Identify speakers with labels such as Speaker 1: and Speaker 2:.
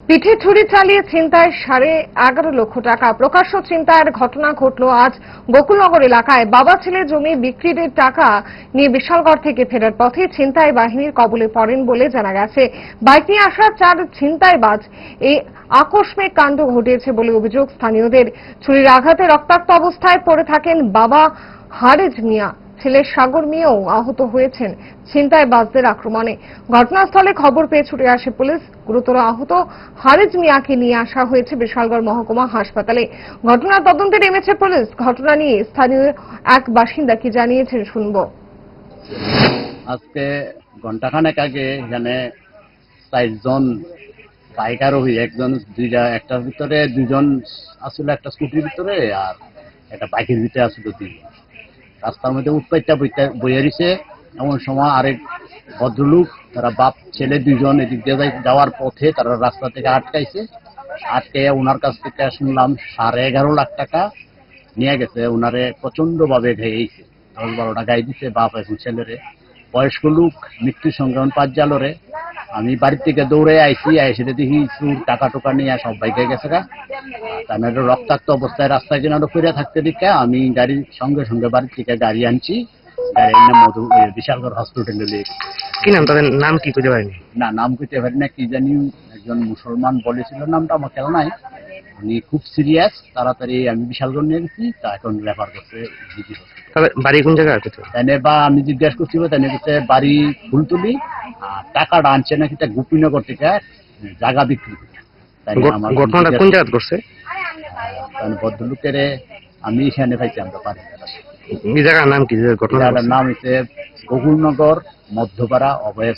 Speaker 1: পিঠে ছুরি চালিয়ে ছিনতাই 11.5 লক্ষ টাকা। প্রকাশ্য ছিনতাইয়ের ঘটনা ঘটল আজ গোকুলনগর এলাকায়। বাবা ছেলে জমি বিক্রির টাকা নিয়ে বিশালগড় থেকে ফেরার পথে ছিনতাই বাহিনীর কবলে পড়েন বলে জানা গেছে। বাইক নিয়ে আসা 4 ছিনতাইবাজ এই আকস্মিক কাণ্ড ঘটিয়েছে বলে অভিযোগ স্থানীয়দের। ছুরির আঘাতে রক্তাক্ত অবস্থায় পড়ে থাকেন বাবা হারেজ মিয়া, ছেলে সাগর মিয়াও আহত হয়েছেন ছিনতাইবাজদের আক্রমণে। ঘটনাস্থলে খবর পেয়ে ছুটে আসে পুলিশ। গুরুতর আহত হারেজ মিয়াকে নিয়ে আসা হয়েছে বিশালগড় মহকুমা হাসপাতালে। ঘটনার তদন্তে নেমেছে পুলিশ। ঘটনা নিয়ে স্থানীয় এক বাসিন্দা কি জানিয়েছেন শুনবো।
Speaker 2: আজকে ঘন্টাখানেক আগে এখানে 4 জন বাইক আরোহী, একটার ভিতরে 2 জন আসলে একটা স্কুটির ভিতরে আর একটা বাইকের ভিতরে আসলে 2 জন রাস্তার মধ্যে উৎপাইটা বইয়া দিছে। এমন সময় আরেক ভদ্রলোক, তারা বাপ ছেলে 2 জন এদিক দিয়ে যাওয়ার পথে তারা রাস্তা থেকে আটকে ওনার কাছ থেকে শুনলাম 11.5 লাখ টাকা নিয়ে গেছে। ওনারে প্রচন্ড ভাবে ঘাইছে, 10-12টা গাই দিছে বাপ এবং ছেলেরে। বয়স্ক লোক, মৃত্যুর সংক্রমণ 5 জালরে। আমি বাড়ির থেকে দৌড়ে এসে দেখি চুর টাকা টোকা নিয়ে সব বাইকে গেছে গা। তার রক্তাক্ত অবস্থায় রাস্তায় কিনারে ফিরে থাকতে দিকে আমি গাড়ির সঙ্গে সঙ্গে বাড়ির থেকে গাড়ি আনছি। গাড়ি এনে বিশালগড় হসপিটালে নিয়ে গেছি।
Speaker 3: কি নাম, তাদের নাম কি খুঁজে পাইনি?
Speaker 2: না, নাম খুঁজে পারি না, কি জানি একজন মুসলমান বলেছিল, নামটা আমার খেয়াল নাই। উনি খুব সিরিয়াস, তাড়াতাড়ি আমি বিশালগড় নিয়ে গেছি, তা এখন রেফার করছে জিবি হসপিটাল।
Speaker 3: তবে বাড়ি কোন জায়গায় আছে?
Speaker 2: তাই বা আমি জিজ্ঞাসা করছি, তাই বলছে বাড়ি ফুলতুলি, আর টাকাটা আনছে নাকি তা গোপীনগর থেকে জায়গা বিক্রি করে।
Speaker 3: ঘটনাটা কোন জায়গায় করছে?
Speaker 2: ভদ্রলোকের আমি এখানে পাইছি, আমরা পারি।
Speaker 3: এই জায়গার নাম কি?
Speaker 2: ঘটনাটার নাম হচ্ছে গোকুলনগর মধ্যপাড়া অভয়।